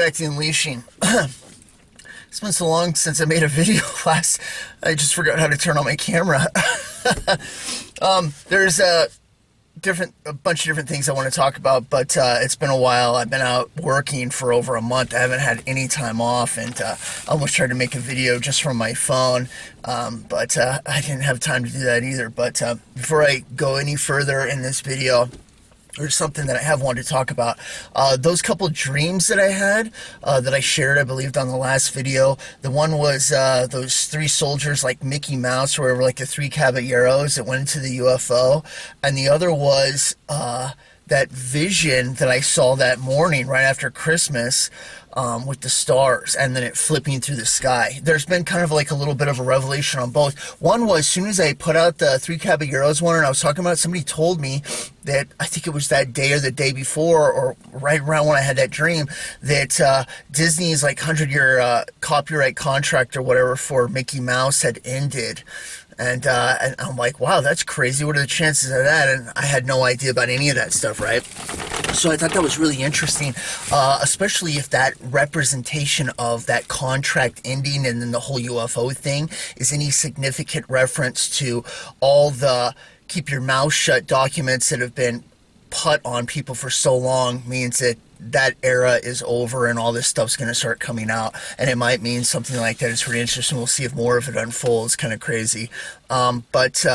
back to unleashing. It's been so long since I made a video last. I just forgot how to turn on my camera. There's a bunch of different things I want to talk about, but it's been a while. I've been out working for over a month. I haven't had any time off, and I almost tried to make a video just from my phone, but I didn't have time to do that either. But before I go any further in this video, there's something that I have wanted to talk about. Those couple dreams that I had, that I shared, I believed, on the last video. The one was those three soldiers like Mickey Mouse, or like the three caballeros that went into the UFO. And the other was that vision that I saw that morning right after Christmas, with the stars and then it flipping through the sky. There's been kind of like a little bit of a revelation on both. One was, as soon as I put out the three caballeros one and I was talking about it, somebody told me that, I think it was that day or the day before, or right around when I had that dream, that Disney's like 100-year copyright contract or whatever for Mickey Mouse had ended. And I'm like, wow, that's crazy. What are the chances of that? And I had no idea about any of that stuff, right? So I thought that was really interesting, especially if that representation of that contract ending and then the whole UFO thing is any significant reference to all the keep your mouth shut documents that have been put on people for so long. Means that that era is over and all this stuff's going to start coming out, and it might mean something like that. It's pretty interesting. We'll see if more of it unfolds. Kind of crazy. But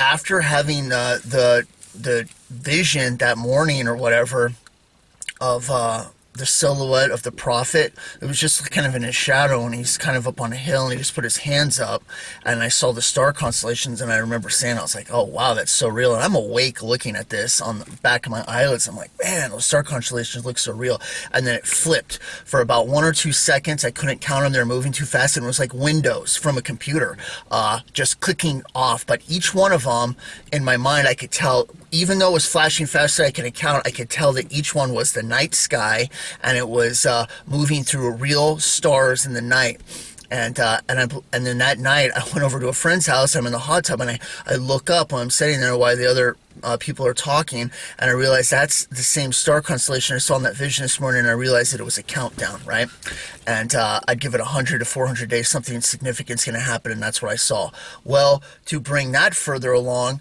after having the vision that morning or whatever of the silhouette of the prophet, it was just kind of in his shadow, and he's kind of up on a hill, and he just put his hands up, and I saw the star constellations, and I remember saying, I was like, oh wow, that's so real. And I'm awake looking at this on the back of my eyelids. I'm like, man, those star constellations look so real. And then it flipped for about 1 or 2 seconds. I couldn't count them. They were moving too fast, and it was like windows from a computer just clicking off. But each one of them, in my mind, I could tell, even though it was flashing faster, I could count, I could tell that each one was the night sky, and it was moving through real stars in the night. And then that night, I went over to a friend's house. I'm in the hot tub, and I look up when I'm sitting there while the other people are talking, and I realized that's the same star constellation I saw in that vision this morning, and I realized that it was a countdown, right? And I'd give it 100 to 400 days, something significant's going to happen, and that's what I saw. Well, to bring that further along,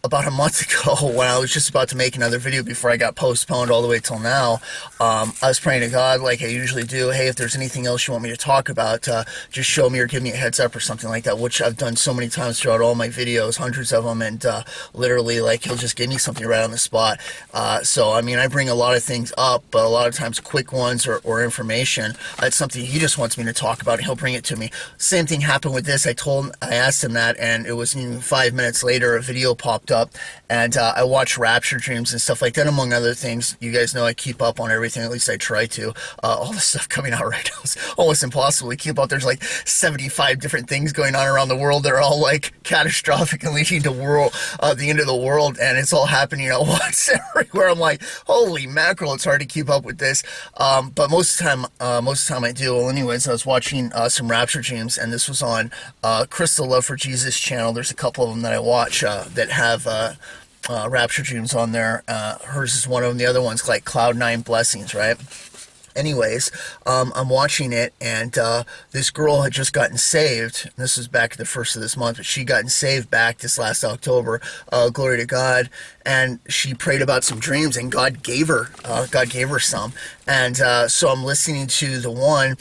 about a month ago, when I was just about to make another video before I got postponed all the way till now, I was praying to God like I usually do. Hey, if there's anything else you want me to talk about, just show me or give me a heads up or something like that, which I've done so many times throughout all my videos, hundreds of them, and literally, like, he'll just give me something right on the spot. So, I mean, I bring a lot of things up, but a lot of times quick ones or information. It's something he just wants me to talk about, and he'll bring it to me. Same thing happened with this. I asked him that, and it was even 5 minutes later, a video popped up, and I watch rapture dreams and stuff like that, among other things. You guys know I keep up on everything, at least I try to. All the stuff coming out right now is almost impossible to keep up. There's like 75 different things going on around the world. They're all like catastrophic and leading to the end of the world, and it's all happening at once everywhere. I'm like, holy mackerel, it's hard to keep up with this. But most of the time I do. Well, anyways, I was watching some rapture dreams, and this was on Crystal Love for Jesus channel. There's a couple of them that I watch that have rapture dreams on there. Hers is one of them. The other one's like Cloud9 Blessings, right? Anyways, I'm watching it, and this girl had just gotten saved. This was back the first of this month, but she gotten saved back this last October. Glory to God. And she prayed about some dreams, and God gave her some. And so I'm listening to the one,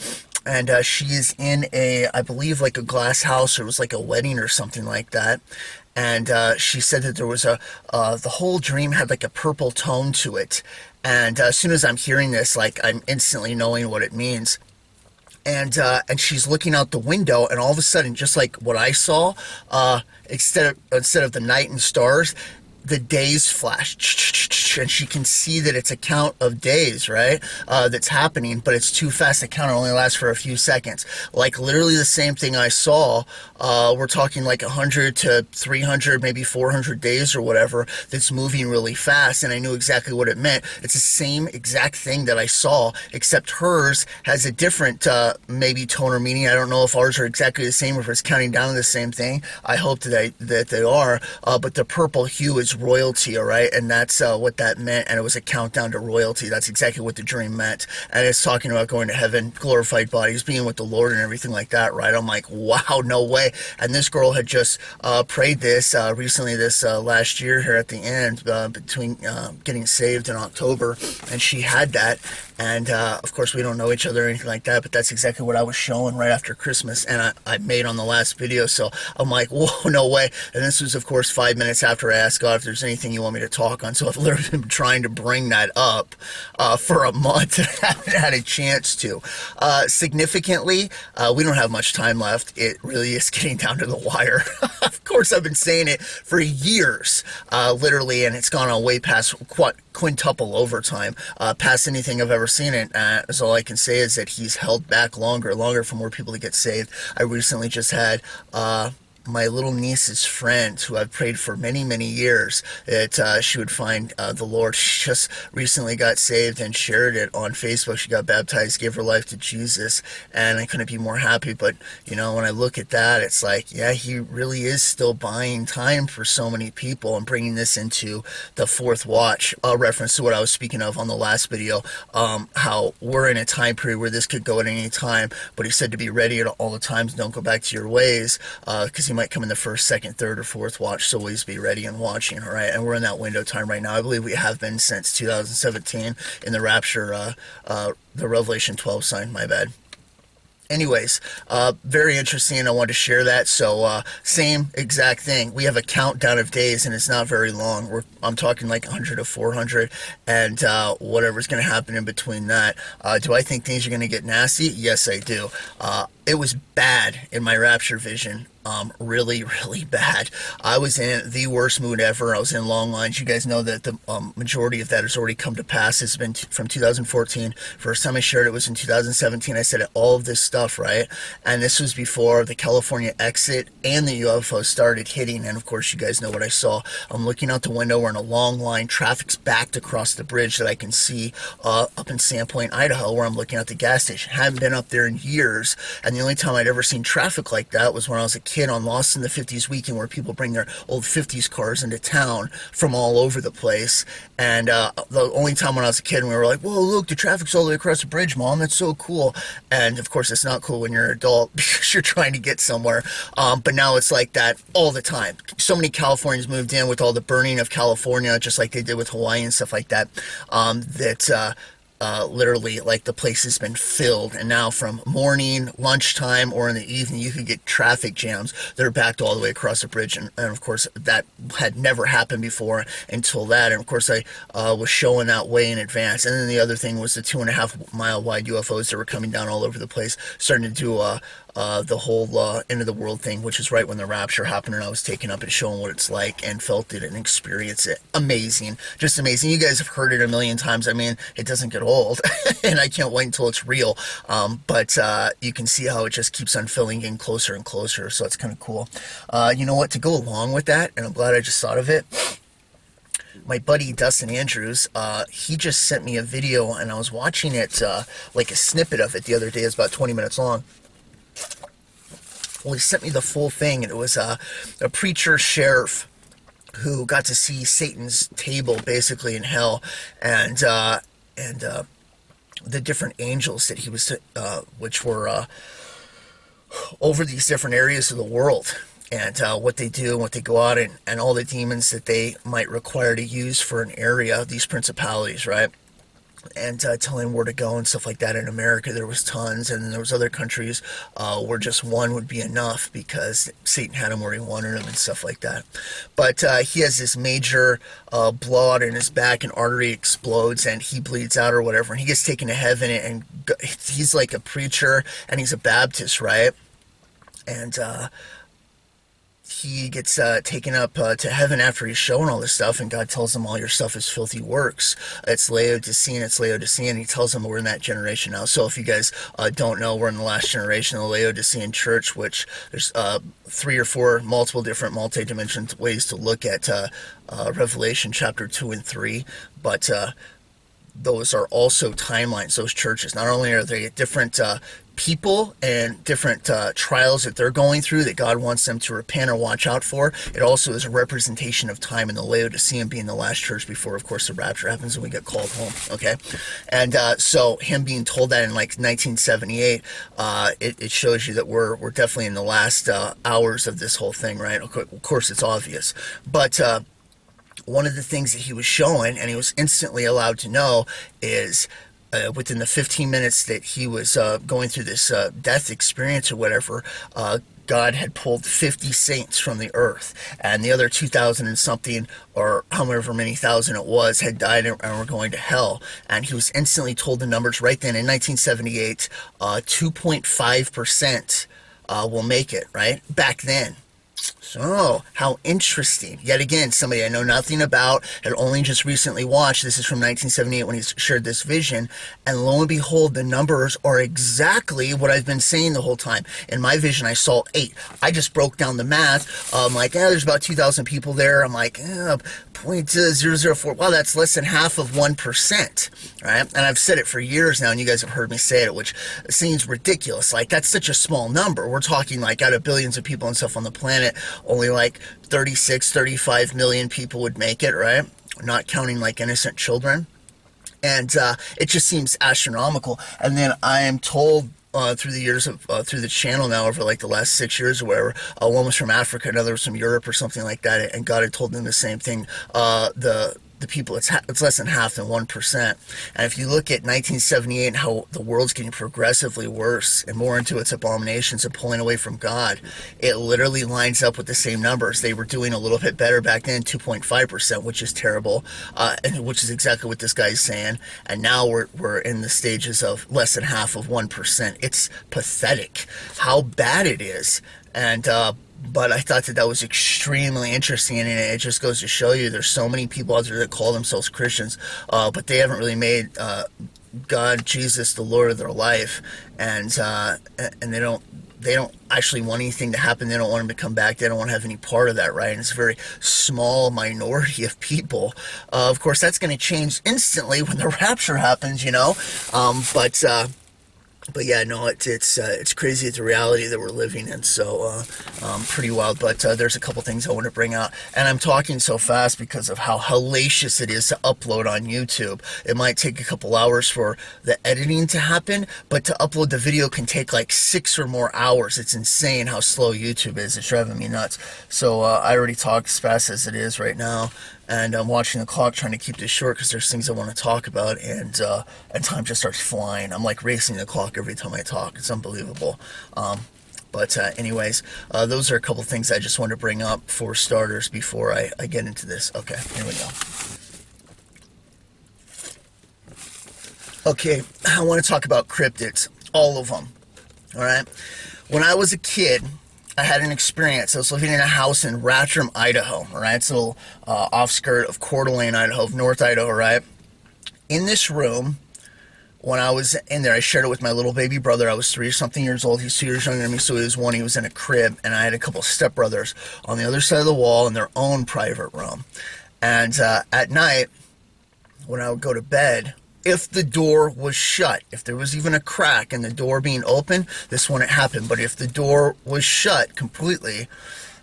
and she is in I believe like a glass house, or it was like a wedding or something like that. And she said that there was the whole dream had like a purple tone to it. And as soon as I'm hearing this, like, I'm instantly knowing what it means. And she's looking out the window, and all of a sudden, just like what I saw, instead of the night and stars, the days flash, and she can see that it's a count of days, right, that's happening, but it's too fast to count. It only lasts for a few seconds. Like, literally the same thing I saw. We're talking like 100 to 300, maybe 400 days or whatever, that's moving really fast, and I knew exactly what it meant. It's the same exact thing that I saw, except hers has a different maybe tone or meaning. I don't know if ours are exactly the same or if it's counting down to the same thing. I hope that they are, but the purple hue is royalty, all right? And that's what what that meant, and it was a countdown to royalty. That's exactly what the dream meant. And it's talking about going to heaven, glorified bodies, being with the Lord and everything like that, right? I'm like, wow, no way. And this girl had just prayed this recently, this last year here at the end, between getting saved in October, and she had that. And of course, we don't know each other or anything like that, but that's exactly what I was showing right after Christmas, and I made on the last video. So I'm like, whoa, no way. And this was, of course, 5 minutes after I asked God if there's anything you want me to talk on. So I've literally been trying to bring that up for a month and haven't had a chance to. Significantly, we don't have much time left. It really is getting down to the wire. Of course, I've been saying it for years, literally, and it's gone on way past quintuple overtime, past anything I've ever seen it. So all I can say is that he's held back longer for more people to get saved. I recently just had my little niece's friend, who I've prayed for many, many years that she would find the Lord. She just recently got saved and shared it on Facebook. She got baptized, gave her life to Jesus, and I couldn't be more happy. But, you know, when I look at that, it's like, yeah, he really is still buying time for so many people and bringing this into the fourth watch, a reference to what I was speaking of on the last video, how we're in a time period where this could go at any time, but he said to be ready at all the times, don't go back to your ways, because he might come in the first, second, third, or fourth watch, so always be ready and watching, all right? And we're in that window time right now. I believe we have been since 2017 in the rapture, the Revelation 12 sign, my bad. Anyways, very interesting. I wanted to share that. So, same exact thing. We have a countdown of days, and it's not very long. I'm talking like 100 to 400, and whatever's going to happen in between that. Do I think things are going to get nasty? Yes, I do. It was bad in my rapture vision. Really, really bad. I was in the worst mood ever. I was in long lines. You guys know that the majority of that has already come to pass. It's been from 2014. First time I shared it was in 2017. I said all of this stuff, right? And this was before the California exit and the UFO started hitting. And of course, you guys know what I saw. I'm looking out the window. We're in a long line. Traffic's backed across the bridge that I can see up in Sandpoint, Idaho, where I'm looking at the gas station. Haven't been up there in years. And the only time I'd ever seen traffic like that was when I was a kid on Lost in the 50s weekend, where people bring their old 50s cars into town from all over the place. And the only time when I was a kid, we were like, whoa, look, the traffic's all the way across the bridge, Mom. That's so cool. And of course, it's not cool when you're an adult because you're trying to get somewhere. But now it's like that all the time. So many Californians moved in with all the burning of California, just like they did with Hawaii and stuff like that, literally, like, the place has been filled, and now from morning, lunchtime, or in the evening, you could get traffic jams that are backed all the way across the bridge, and of course, that had never happened before until that, and of course, I was showing that way in advance. And then the other thing was the 2.5 mile wide UFOs that were coming down all over the place, starting to do the whole end of the world thing, which is right when the rapture happened, and I was taking up and showing what it's like and felt it and experienced it. Amazing. Just amazing. You guys have heard it a million times. I mean, it doesn't get old, and I can't wait until it's real. But you can see how it just keeps on filling in closer and closer, so it's kind of cool. You know what? To go along with that, and I'm glad I just thought of it, my buddy Dustin Andrews, he just sent me a video, and I was watching it, like a snippet of it the other day. It's about 20 minutes long. Well, he sent me the full thing, and it was a preacher sheriff who got to see Satan's table basically in hell, and the different angels that he was, which were over these different areas of the world, and what they do and what they go out and all the demons that they might require to use for an area, these principalities, right? And telling where to go and stuff like that. In America, there was tons, and then there was other countries where just one would be enough because Satan had him where he wanted him and stuff like that. But he has this major blowout in his back, and artery explodes, and he bleeds out or whatever, and he gets taken to heaven, and he's like a preacher, and he's a Baptist, right? And he gets taken up to heaven after he's shown all this stuff, and God tells him all your stuff is filthy works. It's Laodicean, it's Laodicean. He tells him we're in that generation now. So if you guys don't know, we're in the last generation of the Laodicean church, which there's 3 or 4 multiple different multi-dimensional ways to look at Revelation chapter 2 and 3. But those are also timelines, those churches. Not only are they different people and different trials that they're going through that God wants them to repent or watch out for, it also is a representation of time, and the Laodicean being the last church before, of course, the rapture happens and we get called home, okay? And so him being told that in like 1978, it shows you that we're definitely in the last hours of this whole thing, right? Of course, it's obvious. But one of the things that he was showing, and he was instantly allowed to know, is within the 15 minutes that he was going through this death experience or whatever, God had pulled 50 saints from the earth, and the other 2,000 and something, or however many thousand it was, had died and were going to hell. And he was instantly told the numbers right then in 1978, 2.5% will make it, right? Back then. So, how interesting. Yet again, somebody I know nothing about, had only just recently watched. This is from 1978 when he shared this vision. And lo and behold, the numbers are exactly what I've been saying the whole time. In my vision, I saw 8. I just broke down the math. I'm like, there's about 2,000 people there. I'm like, 0.004. Wow, that's less than half of 1%. Right? And I've said it for years now, and you guys have heard me say it, which seems ridiculous. Like, that's such a small number. We're talking like out of billions of people and stuff on the planet, only like 36, 35 million people would make it, right? Not counting like innocent children. And it just seems astronomical. And then I am told through the years of through the channel now, over like the last 6 years or whatever, one was from Africa, another was from Europe or something like that, and God had told them the same thing. The people, it's less than half than 1%. And if you look at 1978 and how the world's getting progressively worse and more into its abominations and pulling away from God, it literally lines up with the same numbers. They were doing a little bit better back then, 2.5%, which is terrible, and which is exactly what this guy's saying. And now we're in the stages of less than half of 1%. It's pathetic how bad it is. And but I thought that was extremely interesting, and it just goes to show you there's so many people out there that call themselves Christians, but they haven't really made God, Jesus, the Lord of their life, and they don't actually want anything to happen. They don't want him to come back. They don't want to have any part of that, right? And it's a very small minority of people. Of course, that's going to change instantly when the rapture happens, you know, But yeah, no, it's crazy. It's a reality that we're living in, so pretty wild. But there's a couple things I want to bring out, and I'm talking so fast because of how hellacious it is to upload on YouTube. It might take a couple hours for the editing to happen, but to upload the video can take like 6 or more hours. It's insane how slow YouTube is. It's driving me nuts. So I already talked as fast as it is right now. And I'm watching the clock, trying to keep this short because there's things I want to talk about, and time just starts flying. I'm like racing the clock every time I talk. It's unbelievable. But anyways, those are a couple things I just want to bring up for starters before I get into this. Okay, here we go. Okay, I want to talk about cryptids, all of them. All right, when I was a kid, I had an experience. I was living in a house in Ratcham, Idaho, all right? It's a little off-skirt of Coeur d'Alene, Idaho, North Idaho, right? In this room, when I was in there, I shared it with my little baby brother. I was 3-something years old. He's 2 years younger than me, so he was 1. He was in a crib, and I had a couple stepbrothers on the other side of the wall in their own private room. And at night, when I would go to bed, if the door was shut, if there was even a crack in the door being open, this wouldn't happen. But if the door was shut completely,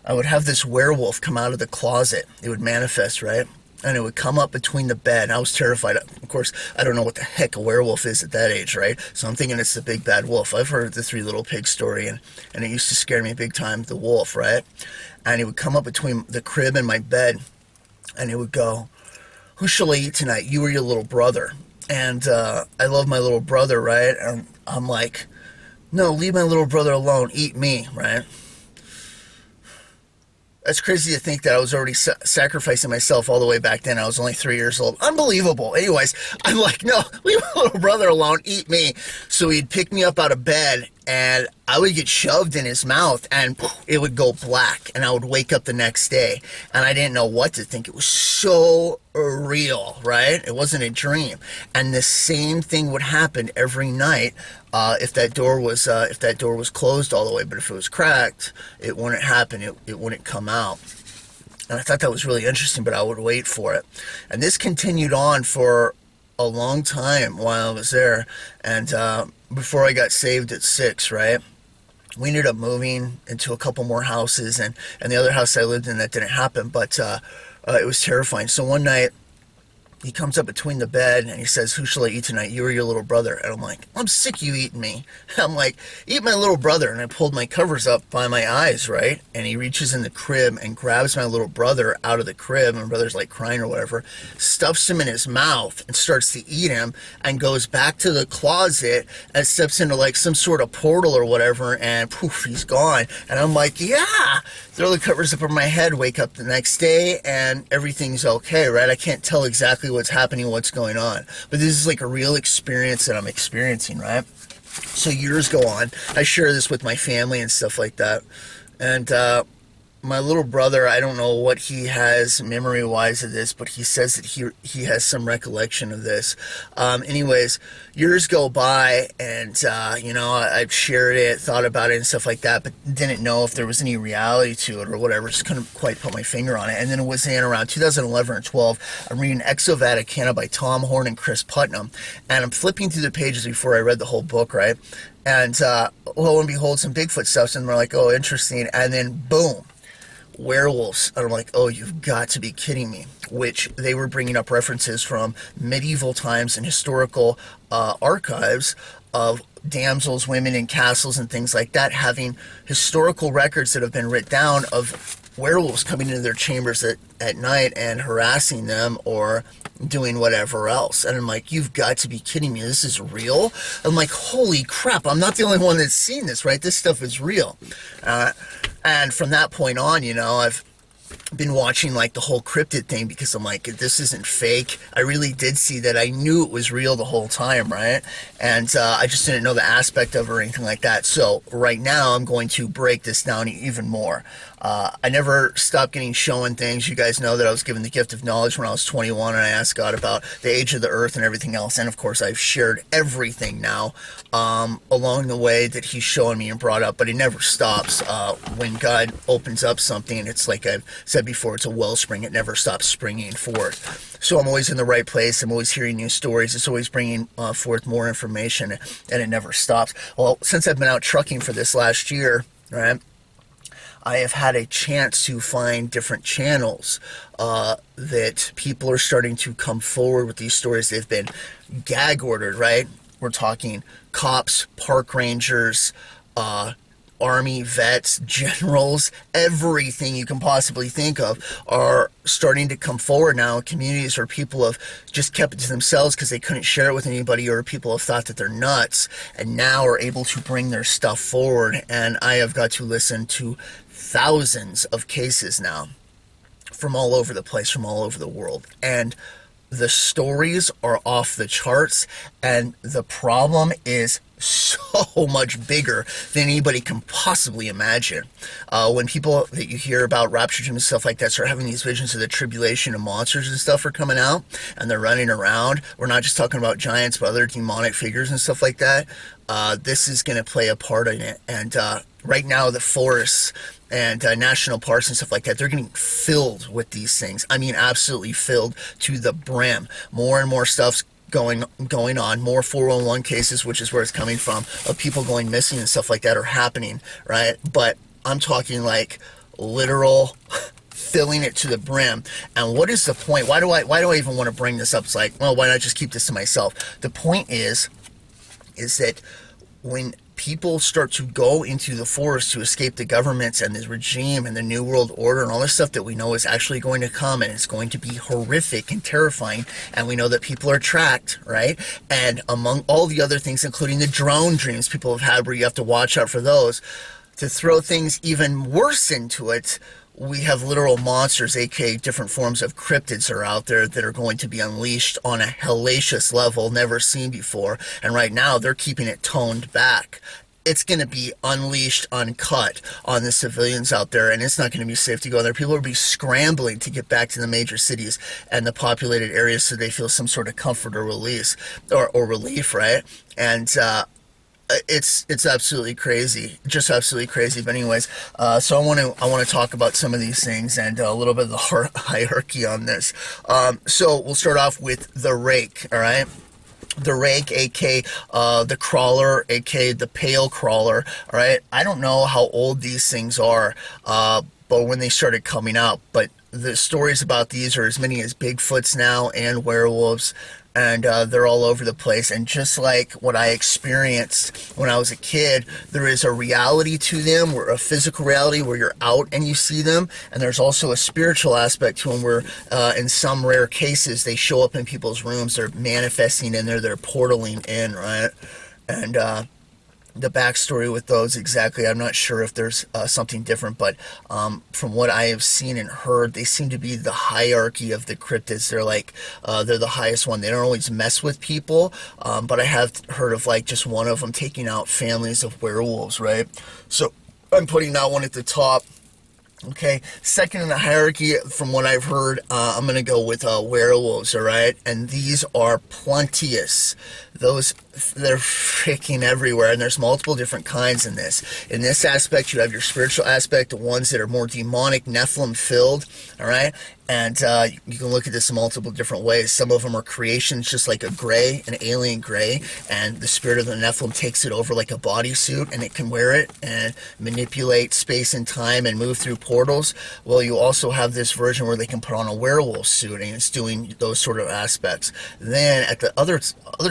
I would have this werewolf come out of the closet. It would manifest, right? And it would come up between the bed. I was terrified. Of course, I don't know what the heck a werewolf is at that age, right? So I'm thinking it's the big bad wolf. I've heard the 3 Little Pigs story, and it used to scare me big time, the wolf, right? And it would come up between the crib and my bed, and it would go, "Who shall I eat tonight, you or your little brother?" And I love my little brother, right? And I'm like, no, leave my little brother alone. Eat me, right? That's crazy to think that I was already sacrificing myself all the way back then. I was only 3 years old. Unbelievable. Anyways, I'm like, no, leave my little brother alone. Eat me. So he'd pick me up out of bed, and I would get shoved in his mouth, and it would go black, and I would wake up the next day, and I didn't know what to think. It was so real, right? It wasn't a dream. And the same thing would happen every night if that door was closed all the way. But if it was cracked, it wouldn't happen. It wouldn't come out. And I thought that was really interesting, but I would wait for it. And this continued on for a long time while I was there, and before I got saved at 6, right? We ended up moving into a couple more houses, and the other house I lived in, that didn't happen, but it was terrifying. So one night, he comes up between the bed and he says, "Who shall I eat tonight, you or your little brother?" And I'm like, "I'm sick of you eating me." I'm like, "Eat my little brother." And I pulled my covers up by my eyes, right? And he reaches in the crib and grabs my little brother out of the crib. My brother's like crying or whatever, stuffs him in his mouth and starts to eat him, and goes back to the closet and steps into like some sort of portal or whatever, and poof, he's gone. And I'm like, yeah. Throw the covers up on my head, wake up the next day, and everything's okay, right? I can't tell exactly what's happening, what's going on. But this is like a real experience that I'm experiencing, right? So years go on. I share this with my family and stuff like that. And my little brother, I don't know what he has memory-wise of this, but he says that he has some recollection of this. Anyways, years go by, and I've shared it, thought about it and stuff like that, but didn't know if there was any reality to it or whatever. Just couldn't quite put my finger on it. And then it was in around 2011 or 12. I'm reading Exo Vaticana by Tom Horn and Chris Putnam, and I'm flipping through the pages before I read the whole book, right? And lo and behold, some Bigfoot stuff, and we're like, oh, interesting. And then boom, werewolves. And I'm like, oh, you've got to be kidding me. Which they were bringing up references from medieval times and historical archives of damsels, women in castles and things like that, having historical records that have been written down of werewolves coming into their chambers at night and harassing them or doing whatever else. And I'm like, you've got to be kidding me. This is real? I'm like, holy crap, I'm not the only one that's seen this, right? This stuff is real. And from that point on, I've been watching like the whole cryptid thing, because I'm like, this isn't fake. I really did see that. I knew it was real the whole time, right? And I just didn't know the aspect of it or anything like that. So right now I'm going to break this down even more. I never stopped getting shown things. You guys know that I was given the gift of knowledge when I was 21, and I asked God about the age of the earth and everything else. And of course, I've shared everything now along the way that He's showing me and brought up, but it never stops. When God opens up something, it's like I've said before, it's a wellspring. It never stops springing forth. So I'm always in the right place. I'm always hearing new stories. It's always bringing forth more information, and it never stops. Well, since I've been out trucking for this last year, right, I have had a chance to find different channels that people are starting to come forward with these stories. They've been gag ordered, right? We're talking cops, park rangers, Army vets, generals, everything you can possibly think of are starting to come forward now in communities where people have just kept it to themselves because they couldn't share it with anybody, or people have thought that they're nuts, and now are able to bring their stuff forward. And I have got to listen to thousands of cases now from all over the place, from all over the world. And the stories are off the charts, and the problem is so much bigger than anybody can possibly imagine. When people that you hear about rapture dreams and stuff like that start having these visions of the tribulation and monsters and stuff are coming out and they're running around, we're not just talking about giants but other demonic figures and stuff like that. This is going to play a part in it. And right now the forests and national parks and stuff like that, they're getting filled with these things. I mean, absolutely filled to the brim. More and more stuff's going on. More 411 cases, which is where it's coming from, of people going missing and stuff like that are happening, right? But I'm talking like literal filling it to the brim. And what is the point? Why do I even want to bring this up? It's like, well, why not just keep this to myself? The point is that when people start to go into the forest to escape the governments and the regime and the New World Order and all this stuff that we know is actually going to come, and it's going to be horrific and terrifying, and we know that people are tracked, right? And among all the other things, including the drone dreams people have had where you have to watch out for those, to throw things even worse into it, we have literal monsters, aka different forms of cryptids, are out there that are going to be unleashed on a hellacious level never seen before. And right now they're keeping it toned back. It's going to be unleashed, uncut on the civilians out there, and it's not going to be safe to go there. People will be scrambling to get back to the major cities and the populated areas so they feel some sort of comfort or release or relief, right? And It's absolutely crazy, just absolutely crazy. But anyways, so I want to talk about some of these things and a little bit of the hierarchy on this. So we'll start off with the rake. All right. The rake, aka the crawler, aka the pale crawler. All right, I don't know how old these things are, but when they started coming out, but the stories about these are as many as Bigfoots now and werewolves, and they're all over the place. And just like what I experienced when I was a kid, there is a reality to them, where a physical reality where you're out and you see them, and there's also a spiritual aspect to them where, in some rare cases, they show up in people's rooms. They're manifesting in there. They're portaling in, right? And the backstory with those exactly, I'm not sure if there's something different, but from what I have seen and heard, they seem to be the hierarchy of the cryptids. They're like they're the highest one. They don't always mess with people, but I have heard of like just one of them taking out families of werewolves, right? So I'm putting that one at the top. Okay, second in the hierarchy, from what I've heard, I'm going to go with werewolves, all right? And these are plenteous. Those, they're freaking everywhere, and there's multiple different kinds in this. In this aspect, you have your spiritual aspect, the ones that are more demonic, Nephilim-filled, all right? And you can look at this in multiple different ways. Some of them are creations, just like a gray, an alien gray, and the spirit of the Nephilim takes it over like a bodysuit, and it can wear it and manipulate space and time and move through portals. Well, you also have this version where they can put on a werewolf suit, and it's doing those sort of aspects. Then at the other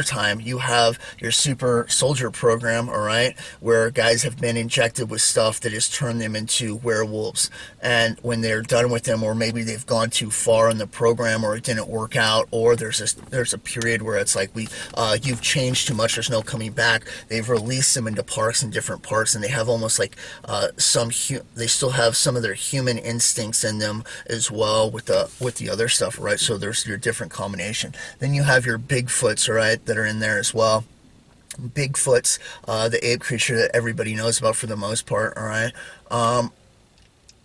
time, you have your super soldier program, all right, where guys have been injected with stuff that has turned them into werewolves. And when they're done with them, or maybe they've gone too far in the program, or it didn't work out, or there's a period where it's like you've changed too much, there's no coming back, they've released them into parks and different parts, and they have almost like they still have some of their human instincts in them as well with the other stuff, right? So there's your different combination. Then you have your Bigfoots, all right, that are in there as well. Bigfoots, the ape creature that everybody knows about for the most part, all right.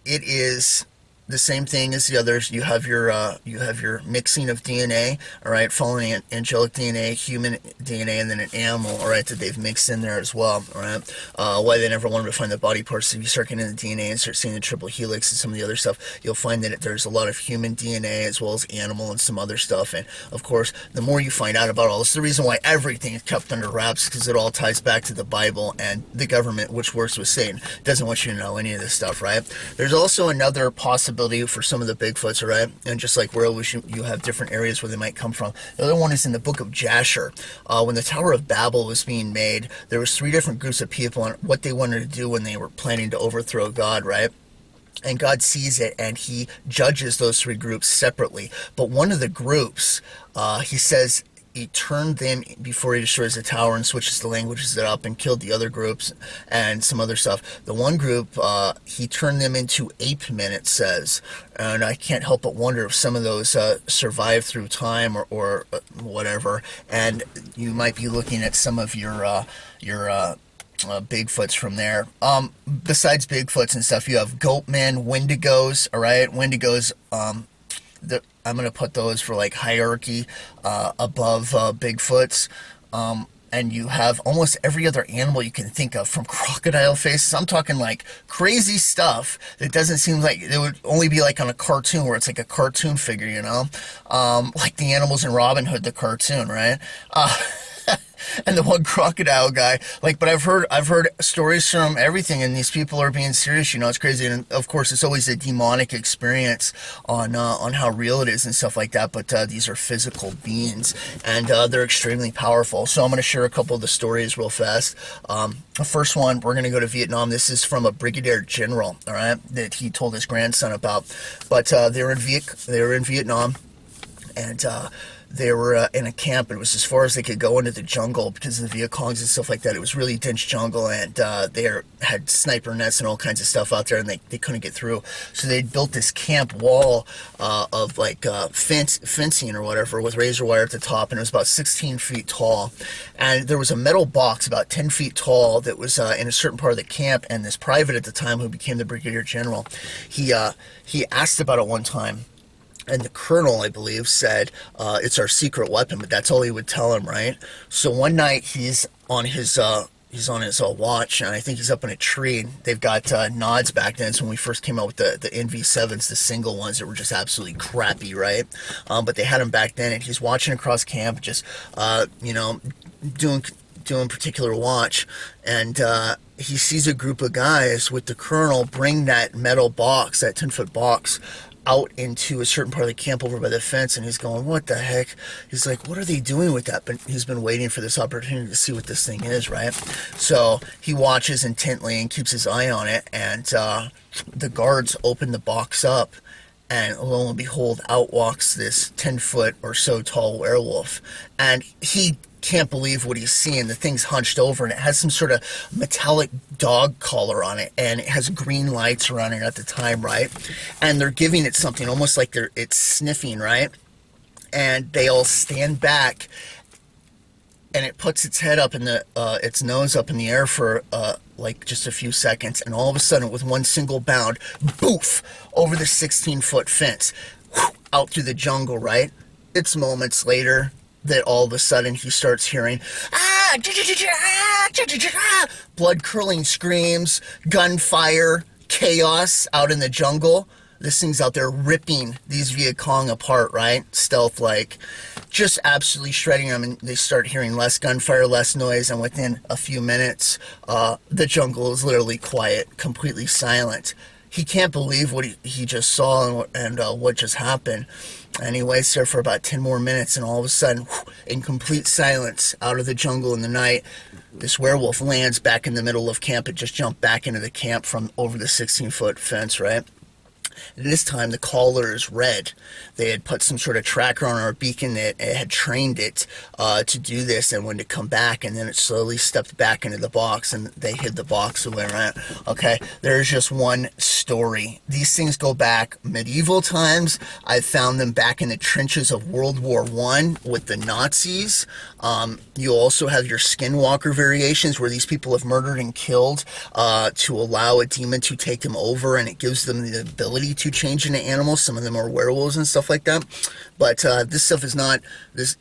It is the same thing as the others. You have your mixing of DNA, all right, following angelic DNA, human DNA, and then an animal, all right, that they've mixed in there as well, all right. Why they never wanted to find the body parts. If you start getting into the DNA and start seeing the triple helix and some of the other stuff, you'll find that there's a lot of human DNA as well as animal and some other stuff. And of course, the more you find out about all this, the reason why everything is kept under wraps, because it all ties back to the Bible, and the government, which works with Satan, doesn't want you to know any of this stuff, right? There's also another possibility for some of the Bigfoots, right? And just like werewolves, you have different areas where they might come from. The other one is in the book of Jasher. When the Tower of Babel was being made, there was 3 different groups of people on what they wanted to do when they were planning to overthrow God, right? And God sees it, and he judges those 3 groups separately. But one of the groups, he says, he turned them before he destroys the tower and switches the languages up and killed the other groups and some other stuff. The one group, he turned them into ape men, it says. And I can't help but wonder if some of those survive through time or whatever. And you might be looking at some of your Bigfoots from there. Besides Bigfoots and stuff, you have goatmen, Wendigos, all right? Wendigos, I'm going to put those for like hierarchy above Bigfoots. And you have almost every other animal you can think of, from crocodile faces. I'm talking like crazy stuff that doesn't seem like it would only be like on a cartoon, where it's like a cartoon figure, you know? Like the animals in Robin Hood, the cartoon, right? And the one crocodile guy, like, but I've heard stories from everything, and these people are being serious, you know. It's crazy. And of course, it's always a demonic experience on how real it is and stuff like that. But these are physical beings, and they're extremely powerful. So I'm going to share a couple of the stories real fast. The first one, we're going to go to Vietnam. This is from a brigadier general, all right, that he told his grandson about. But they were in Vietnam, and they were in a camp. It was as far as they could go into the jungle because of the Viet Congs and stuff like that. It was really dense jungle, and they had sniper nets and all kinds of stuff out there, and they couldn't get through. So they built this camp wall of like fencing or whatever with razor wire at the top, and it was about 16 feet tall. And there was a metal box about 10 feet tall that was in a certain part of the camp, and this private at the time, who became the brigadier general, he asked about it one time. And the colonel, I believe, said, it's our secret weapon, but that's all he would tell him, right? So one night he's on his he's on his watch, and I think he's up in a tree. They've got nods back then. So when we first came out with the NV7s, the single ones that were just absolutely crappy, right? But they had them back then, and he's watching across camp, just doing particular watch, and he sees a group of guys with the colonel bring that metal box, that 10-foot box, out into a certain part of the camp over by the fence, and he's going, what the heck? He's like, what are they doing with that? But he's been waiting for this opportunity to see what this thing is, right? So he watches intently and keeps his eye on it, and the guards open the box up, and lo and behold, out walks this 10-foot or so tall werewolf, and he can't believe what he's seeing. The thing's hunched over, and it has some sort of metallic dog collar on it, and it has green lights around it at the time, right? And they're giving it something, almost like it's sniffing, right? And they all stand back, and it puts its head up in its nose up in the air for like just a few seconds, and all of a sudden, with one single bound, boof, over the 16-foot fence, out through the jungle, right? It's moments later that all of a sudden he starts hearing blood-curdling screams, gunfire, chaos out in the jungle. This thing's out there ripping these Viet Cong apart, right? Stealth-like. Just absolutely shredding them, and they start hearing less gunfire, less noise, and within a few minutes, the jungle is literally quiet, completely silent. He can't believe what he just saw and what just happened. And he waits there for about 10 more minutes, and all of a sudden, in complete silence, out of the jungle in the night, this werewolf lands back in the middle of camp. It just jumped back into the camp from over the 16-foot fence, right? And this time, the collar is red. They had put some sort of tracker on our beacon that had trained it to do this and when to come back, and then it slowly stepped back into the box, and they hid the box away, right? Okay, there's just one story. These things go back medieval times. I found them back in the trenches of World War I with the Nazis. You also have your skinwalker variations where these people have murdered and killed to allow a demon to take them over, and it gives them the ability to change into animals. Some of them are werewolves and stuff like that, but this stuff is not this.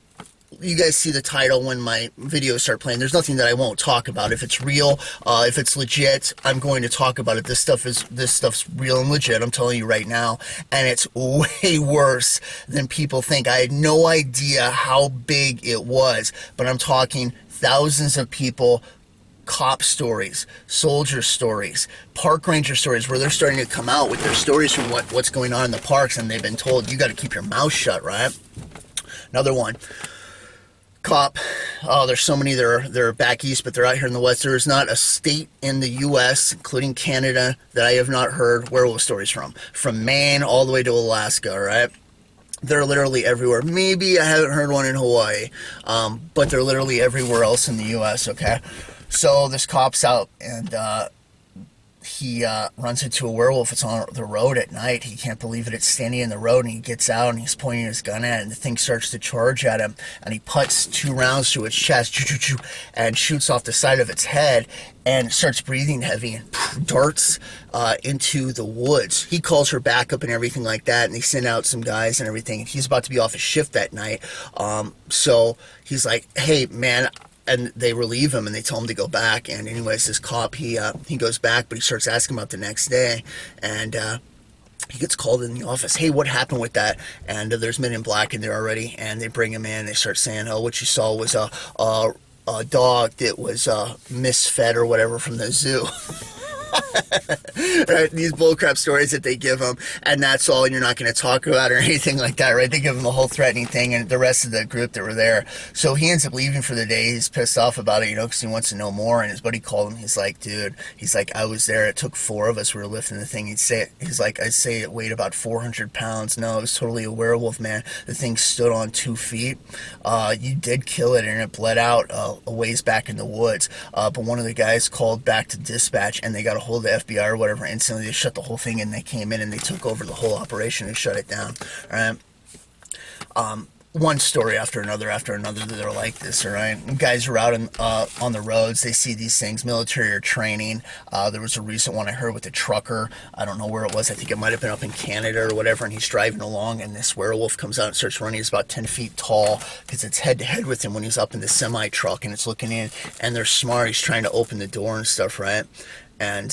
You guys see the title when my videos start playing. There's nothing that I won't talk about. If it's real, if it's legit, I'm going to talk about it. This stuff's real and legit, I'm telling you right now, and it's way worse than people think. I had no idea how big it was, but I'm talking thousands of people, cop stories, soldier stories, park ranger stories, where they're starting to come out with their stories from what's going on in the parks, and they've been told, you got to keep your mouth shut, right? Another one. Cop. Oh, there's so many. They're back east, but they're out here in the west. There is not a state in the U.S., including Canada, that I have not heard werewolf stories from Maine all the way to Alaska, right? They're literally everywhere. Maybe I haven't heard one in Hawaii, but they're literally everywhere else in the U.S., okay? So this cop's out, and he runs into a werewolf. It's on the road at night. He can't believe it. It's standing in the road, and he gets out, and he's pointing his gun at it, and the thing starts to charge at him, and he puts 2 rounds to its chest, and shoots off the side of its head, and starts breathing heavy, and darts into the woods. He calls her back up and everything like that, and they send out some guys and everything, and he's about to be off his shift that night. So he's like, hey, man, and they relieve him and they tell him to go back. And anyways, this cop, he goes back, but he starts asking about the next day, and he gets called in the office. Hey, what happened with that? And there's men in black in there already, and they bring him in. They start saying, oh, what you saw was a dog that was misfed or whatever from the zoo. Right, these bullcrap stories that they give him, and that's all, and you're not going to talk about or anything like that, right? They give him the whole threatening thing, and the rest of the group that were there. So he ends up leaving for the day. He's pissed off about it, because he wants to know more. And his buddy called him. He's like, dude, I was there. It took 4 of us. We were lifting the thing. He's like, I'd say it weighed about 400 pounds. No, it was totally a werewolf, man. The thing stood on 2 feet. You did kill it, and it bled out a ways back in the woods. But one of the guys called back to dispatch, and they got a hold of the FBI or whatever. Instantly, they shut the whole thing, and they came in and they took over the whole operation and shut it down. All right. one story after another that are like this. All right, and guys are out on the roads, they see these things, military or training. There was a recent one I heard with a trucker. I don't know where it was. I think it might have been up in Canada or whatever, and he's driving along and this werewolf comes out and starts running. He's about 10 feet tall because it's head to head with him when he's up in the semi truck, and it's looking in, and they're smart. He's trying to open the door and stuff, right? And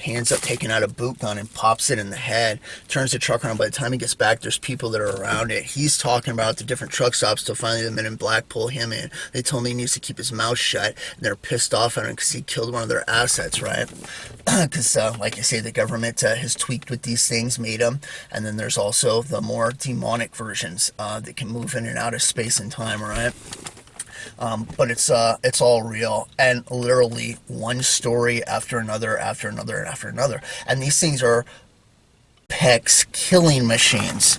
he ends up taking out a boot gun and pops it in the head, turns the truck around. By the time he gets back, there's people that are around it. He's talking about the different truck stops till finally the men in black pull him in. They told me he needs to keep his mouth shut, and they're pissed off at him because he killed one of their assets, right? Because, like I say, the government has tweaked with these things, made them, and then there's also the more demonic versions that can move in and out of space and time, right? But it's all real, and literally one story after another, after another, and after another. And these things are PEX killing machines.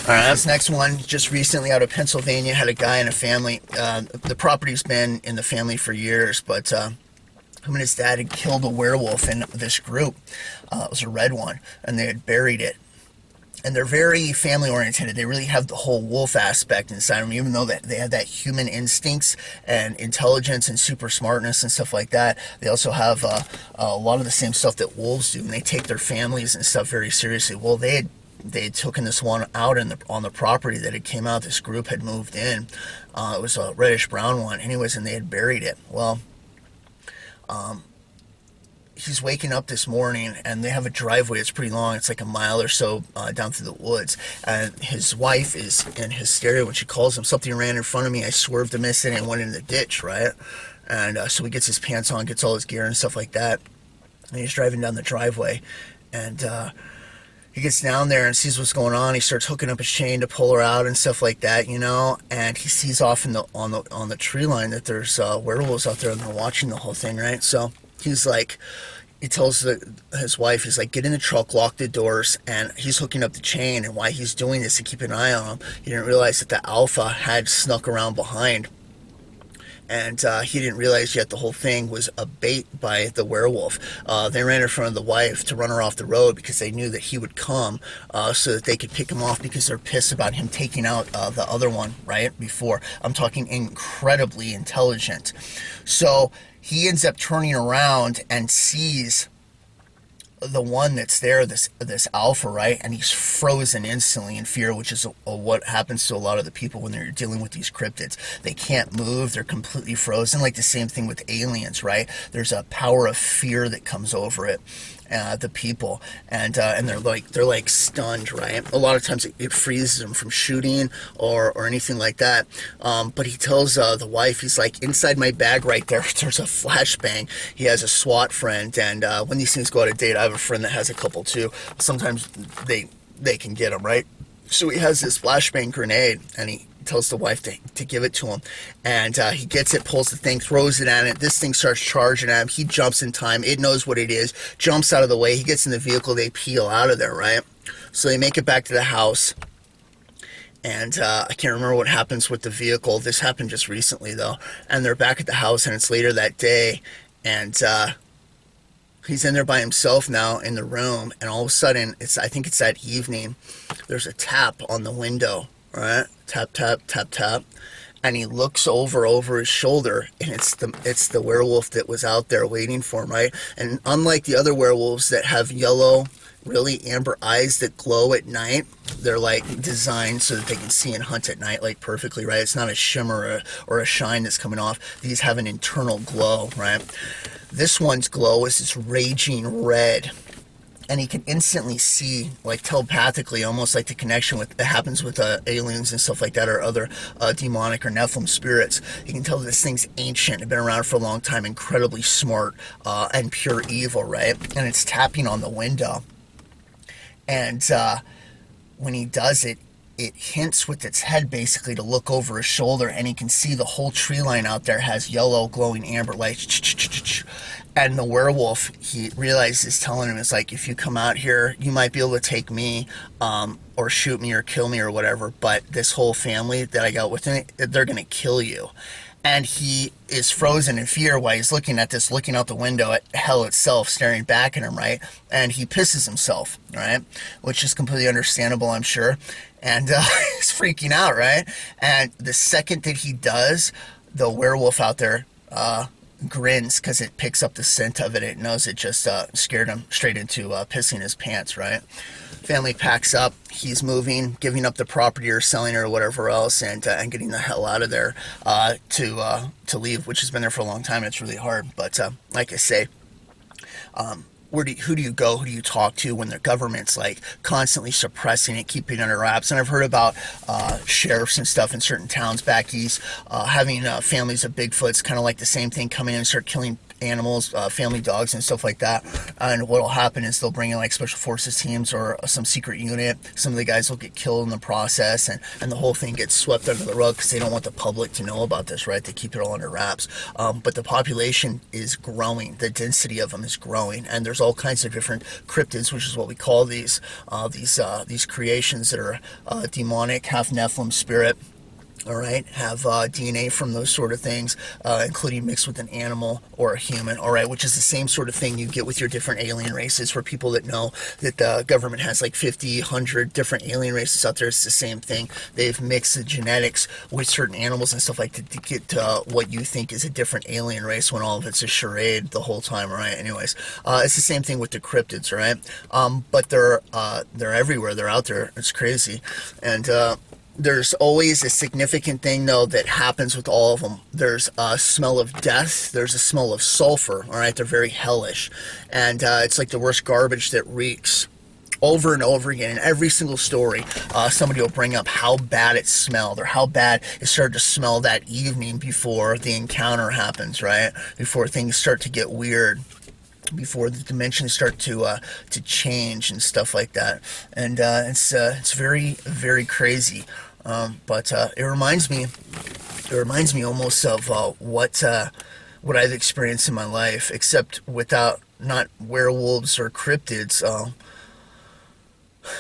All right, this next one, just recently out of Pennsylvania, had a guy and a family. The property's been in the family for years, but him and his dad had killed a werewolf in this group. It was a red one, and they had buried it. And they're very family oriented. They really have the whole wolf aspect inside them, even though they have that human instincts and intelligence and super smartness and stuff like that. They also have a lot of the same stuff that wolves do, and they take their families and stuff very seriously. Well, they had taken this one out on the property that it came out. This group had moved in. It was a reddish brown one, anyways, and they had buried it. Well, he's waking up this morning, and they have a driveway. It's pretty long. It's like a mile or so down through the woods. And his wife is in hysteria when she calls him. Something ran in front of me. I swerved to miss it and went in the ditch, right? And so he gets his pants on, gets all his gear and stuff like that. And he's driving down the driveway. And he gets down there and sees what's going on. He starts hooking up his chain to pull her out and stuff like that, you know. And he sees off on the tree line that there's werewolves out there, and they're watching the whole thing, right? So he's like, he tells his wife, he's like, get in the truck, lock the doors, and he's hooking up the chain. And why he's doing this, to keep an eye on him, he didn't realize that the alpha had snuck around behind. And he didn't realize yet the whole thing was a bait by the werewolf. They ran in front of the wife to run her off the road because they knew that he would come so that they could pick him off, because they're pissed about him taking out the other one, right, before. I'm talking incredibly intelligent. So he ends up turning around and sees the one that's there, this alpha, right? And he's frozen instantly in fear, which is what happens to a lot of the people when they're dealing with these cryptids. They can't move, they're completely frozen. Like the same thing with aliens, right? There's a power of fear that comes over it. The people, and they're like stunned, right? A lot of times it freezes them from shooting or anything like that. But he tells the wife, he's like, inside my bag right there's a flashbang. He has a SWAT friend, and when these things go out of date, I have a friend that has a couple too. Sometimes they can get them, right? So he has this flashbang grenade, and he tells the wife to give it to him, and he gets it, pulls the thing, throws it at it. This thing starts charging at him. He jumps in time. It knows what it is, jumps out of the way. He gets in the vehicle. They peel out of there, right? So they make it back to the house, and I can't remember what happens with the vehicle. This happened just recently, though, and they're back at the house, and it's later that day, and he's in there by himself now in the room, and all of a sudden, I think it's that evening, there's a tap on the window, right? Tap, tap, tap, tap. And he looks over his shoulder, and it's the werewolf that was out there waiting for him, right? And unlike the other werewolves that have yellow, really amber eyes that glow at night, they're like designed so that they can see and hunt at night, like perfectly, right? It's not a shimmer or a shine that's coming off. These have an internal glow, right? This one's glow is this raging red. And he can instantly see, like telepathically, almost like the connection that happens with aliens and stuff like that, or other demonic or Nephilim spirits. You can tell that this thing's ancient, it's been around for a long time, incredibly smart, and pure evil, right? And it's tapping on the window. And when he does it, it hints with its head basically to look over his shoulder, and he can see the whole tree line out there has yellow glowing amber lights. And the werewolf, he realizes, telling him, it's like, if you come out here, you might be able to take me, or shoot me or kill me or whatever, but this whole family that I got with it, they're going to kill you. and he is frozen in fear while he's looking at this, looking out the window at hell itself, staring back at him, right? And he pisses himself, right? Which is completely understandable, I'm sure. And he's freaking out, right? And the second that he does, the werewolf out there grins because it picks up the scent of it. It knows it just scared him straight into pissing his pants, right? Family packs up. He's moving, giving up the property or selling it or whatever else, and getting the hell out of there to leave, which has been there for a long time. And it's really hard. But like I say, who do you go? Who do you talk to when the government's like constantly suppressing it, keeping it under wraps? And I've heard about sheriffs and stuff in certain towns back east having families of Bigfoots, kind of like the same thing, come in and start killing animals, family dogs and stuff like that. And what'll happen is they'll bring in like special forces teams or some secret unit. Some of the guys will get killed in the process, and the whole thing gets swept under the rug because they don't want the public to know about this, right? They keep it all under wraps. But the population is growing. The density of them is growing, and there's all kinds of different cryptids, which is what we call these creations that are demonic, half Nephilim spirit. All right, have DNA from those sort of things, including mixed with an animal or a human, all right, which is the same sort of thing you get with your different alien races. For people that know that the government has like 50, 100 different alien races out there, it's the same thing. They've mixed the genetics with certain animals and stuff like that to get what you think is a different alien race when all of it's a charade the whole time, all right? Anyways, it's the same thing with the cryptids, all right? But they're everywhere. They're out there. It's crazy. And there's always a significant thing, though, that happens with all of them. There's a smell of death. There's a smell of sulfur, all right? They're very hellish. And it's like the worst garbage that reeks over and over again. In every single story, somebody will bring up how bad it smelled or how bad it started to smell that evening before the encounter happens, right? Before things start to get weird, before the dimensions start to change and stuff like that. And it's very, very crazy. But it reminds me almost of what I've experienced in my life, except without not werewolves or cryptids.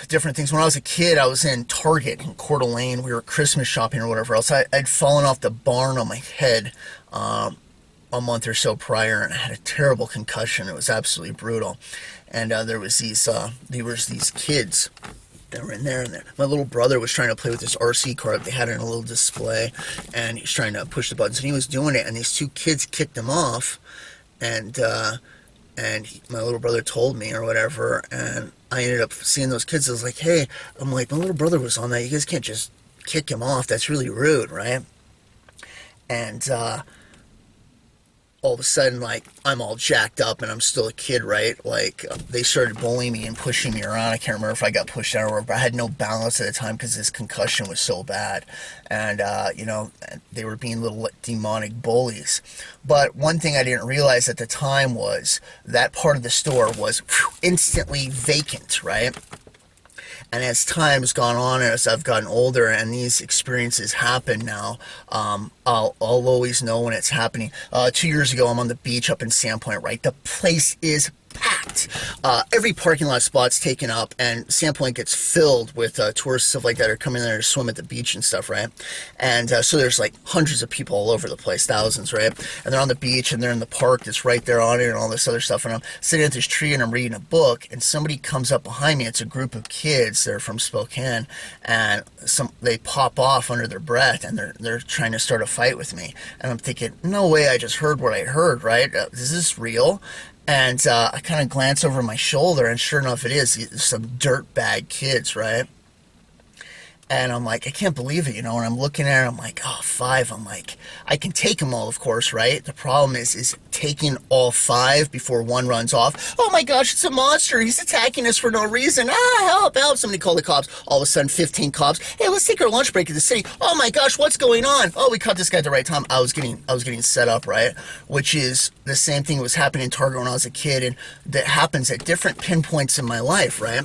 Different things. When I was a kid, I was in Target in Coeur d'Alene. We were Christmas shopping or whatever else. I'd fallen off the barn on my head a month or so prior, and I had a terrible concussion. It was absolutely brutal. And there was these kids that were in there, and my little brother was trying to play with this RC car that they had in a little display, and he's trying to push the buttons, and he was doing it, and these two kids kicked him off, and my little brother told me or whatever, and I ended up seeing those kids. I was like, hey, I'm like, my little brother was on that. You guys can't just kick him off. That's really rude, right? And all of a sudden, like, I'm all jacked up and I'm still a kid, right? Like, they started bullying me and pushing me around. I can't remember if I got pushed out or whatever, but I had no balance at the time because this concussion was so bad. And, they were being little demonic bullies. But one thing I didn't realize at the time was that part of the store was instantly vacant, right? And as time's gone on, as I've gotten older and these experiences happen now, I'll always know when it's happening. 2 years ago, I'm on the beach up in Sandpoint, right? The place is packed. Every parking lot spot's taken up, and Sandpoint gets filled with tourists, stuff like that, are coming there to swim at the beach and stuff, right? And so there's like hundreds of people all over the place, thousands, right? And they're on the beach, and they're in the park that's right there on it, and all this other stuff. And I'm sitting at this tree, and I'm reading a book, and somebody comes up behind me. It's a group of kids. They're from Spokane, and they pop off under their breath, and they're trying to start a fight with me. And I'm thinking, no way, I just heard what I heard, right? Is this real? And I kind of glance over my shoulder, and sure enough, it is some dirtbag kids, right? And I'm like, I can't believe it, and I'm looking at it, I'm like, oh, 5. I'm like, I can take them all, of course, right? The problem is taking all 5 before one runs off. Oh my gosh, it's a monster. He's attacking us for no reason. Help, help. Somebody call the cops. All of a sudden, 15 cops. Hey, let's take our lunch break at the city. Oh my gosh, what's going on? Oh, we caught this guy at the right time. I was getting set up, right? Which is the same thing that was happening in Target when I was a kid, and that happens at different pinpoints in my life, right?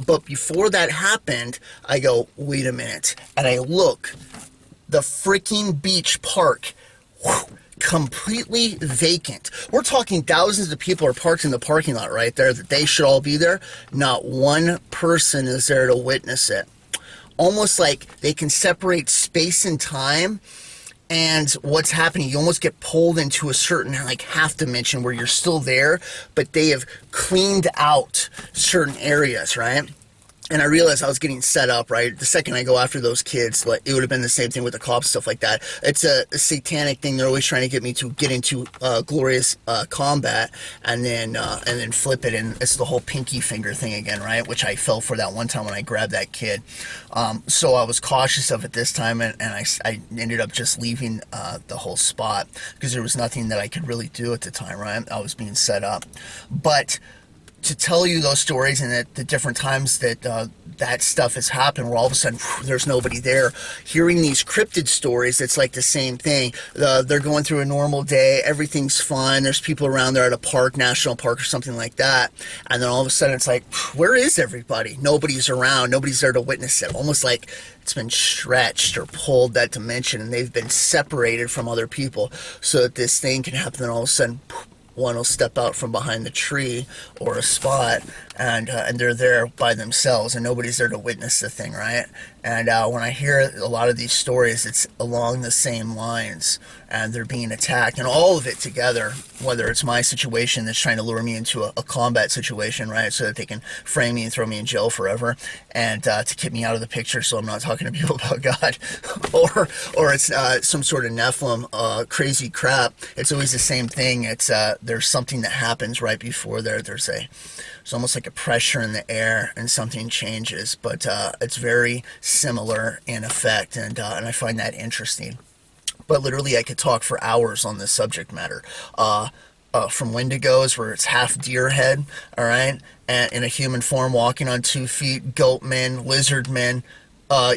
But before that happened, I go, wait a minute. And I look, the freaking beach park, completely vacant. We're talking thousands of people are parked in the parking lot right there that they should all be there. Not one person is there to witness it. Almost like they can separate space and time And what's happening, you almost get pulled into a certain like half dimension where you're still there, but they have cleaned out certain areas, right? And I realized I was getting set up, right? The second I go after those kids, like, it would have been the same thing with the cops, stuff like that. It's a satanic thing. They're always trying to get me to get into glorious combat and then flip it. And it's the whole pinky finger thing again, right? Which I fell for that one time when I grabbed that kid. So I was cautious of it this time, and I ended up just leaving the whole spot because there was nothing that I could really do at the time, right? I was being set up. But to tell you those stories and at the different times that that stuff has happened, where all of a sudden there's nobody there, hearing these cryptid stories, it's like the same thing. They're going through a normal day, everything's fine, there's people around there at a park, national park or something like that, and then all of a sudden it's like, where is everybody? Nobody's around, nobody's there to witness it. Almost like it's been stretched or pulled, that dimension, and they've been separated from other people so that this thing can happen, and all of a sudden one will step out from behind the tree or a spot, and they're there by themselves, and nobody's there to witness the thing, right? And when I hear a lot of these stories, it's along the same lines, and they're being attacked, and all of it together, whether it's my situation that's trying to lure me into a combat situation, right, so that they can frame me and throw me in jail forever, and to keep me out of the picture so I'm not talking to people about God, or it's some sort of Nephilim crazy crap. It's always the same thing. It's there's something that happens right before there's almost like a pressure in the air and something changes, but it's very similar in effect, and I find that interesting. But literally I could talk for hours on this subject matter. From Wendigos, where it's half deer head, all right, and in a human form, walking on 2 feet, goat men, lizard men,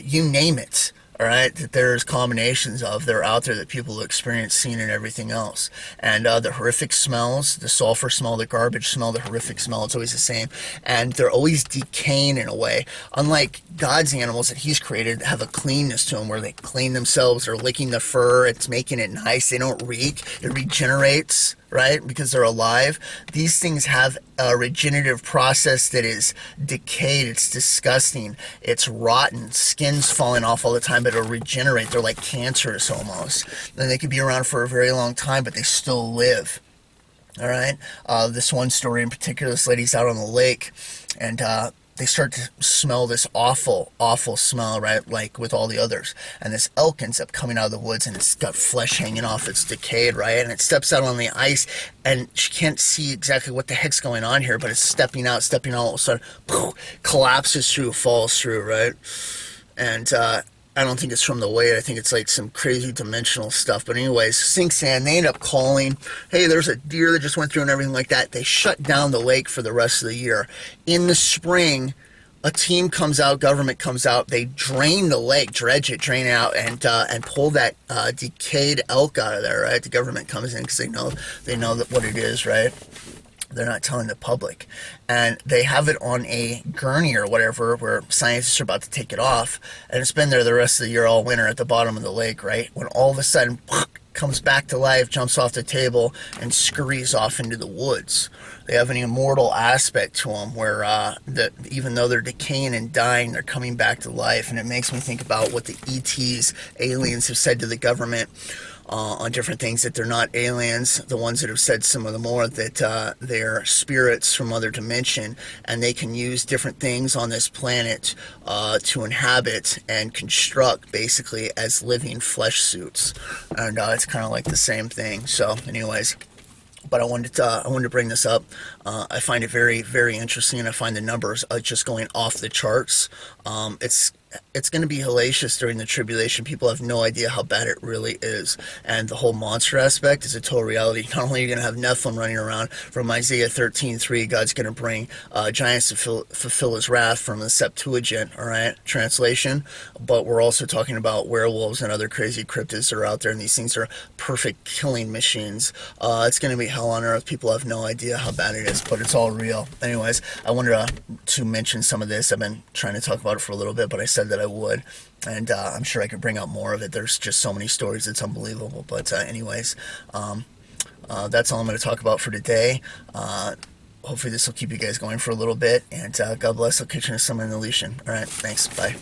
you name it. All right, that there's combinations of, they're out there that people experience, seen, and everything else. And the horrific smells, the sulfur smell, the garbage smell, the horrific smell, it's always the same. And they're always decaying in a way. Unlike God's animals that he's created have a cleanness to them where they clean themselves, they're licking the fur, it's making it nice, they don't reek, it regenerates, right, because they're alive. These things have a regenerative process that is decayed, it's disgusting, it's rotten, skin's falling off all the time, but it'll regenerate. They're like cancerous almost. And they could be around for a very long time, but they still live. All right. This one story in particular, this lady's out on the lake, and they start to smell this awful, awful smell, right, like with all the others. And this elk ends up coming out of the woods, and it's got flesh hanging off, it's decayed, right, and it steps out on the ice, and she can't see exactly what the heck's going on here, but it's stepping out, all of a sudden, collapses through, falls through, right, and I don't think it's from the weight. I think it's like some crazy dimensional stuff. But anyways, sinks in. They end up calling, hey, there's a deer that just went through and everything like that. They shut down the lake for the rest of the year. In the spring, a team comes out, government comes out. They drain the lake, dredge it, drain it out, and pull that decayed elk out of there, right? The government comes in because they know that what it is, right? They're not telling the public, and they have it on a gurney or whatever where scientists are about to take it off, and it's been there the rest of the year, all winter, at the bottom of the lake, right, when all of a sudden comes back to life, jumps off the table, and scurries off into the woods. They have an immortal aspect to them where that even though they're decaying and dying, they're coming back to life. And it makes me think about what the ETs, aliens, have said to the government on different things, that they're not aliens. The ones that have said some of the more that they're spirits from other dimension, and they can use different things on this planet to inhabit and construct basically as living flesh suits, and it's kind of like the same thing. So anyways, but I wanted to bring this up. I find it very, very interesting, and I find the numbers just going off the charts. It's going to be hellacious during the tribulation. People have no idea how bad it really is. And the whole monster aspect is a total reality. Not only are you going to have Nephilim running around from Isaiah 13:3, God's going to bring giants to fulfill his wrath from the Septuagint, all right, translation. But we're also talking about werewolves and other crazy cryptids that are out there, and these things are perfect killing machines. It's going to be hell on earth. People have no idea how bad it is, but it's all real. Anyways, I wanted to mention some of this. I've been trying to talk about it for a little bit, but I said that I would, and I'm sure I could bring out more of it. There's just so many stories, it's unbelievable. But anyways, that's all I'm going to talk about for today. Hopefully this will keep you guys going for a little bit, and God bless. I'll catch you in the summer in the Legion. All right, thanks, bye.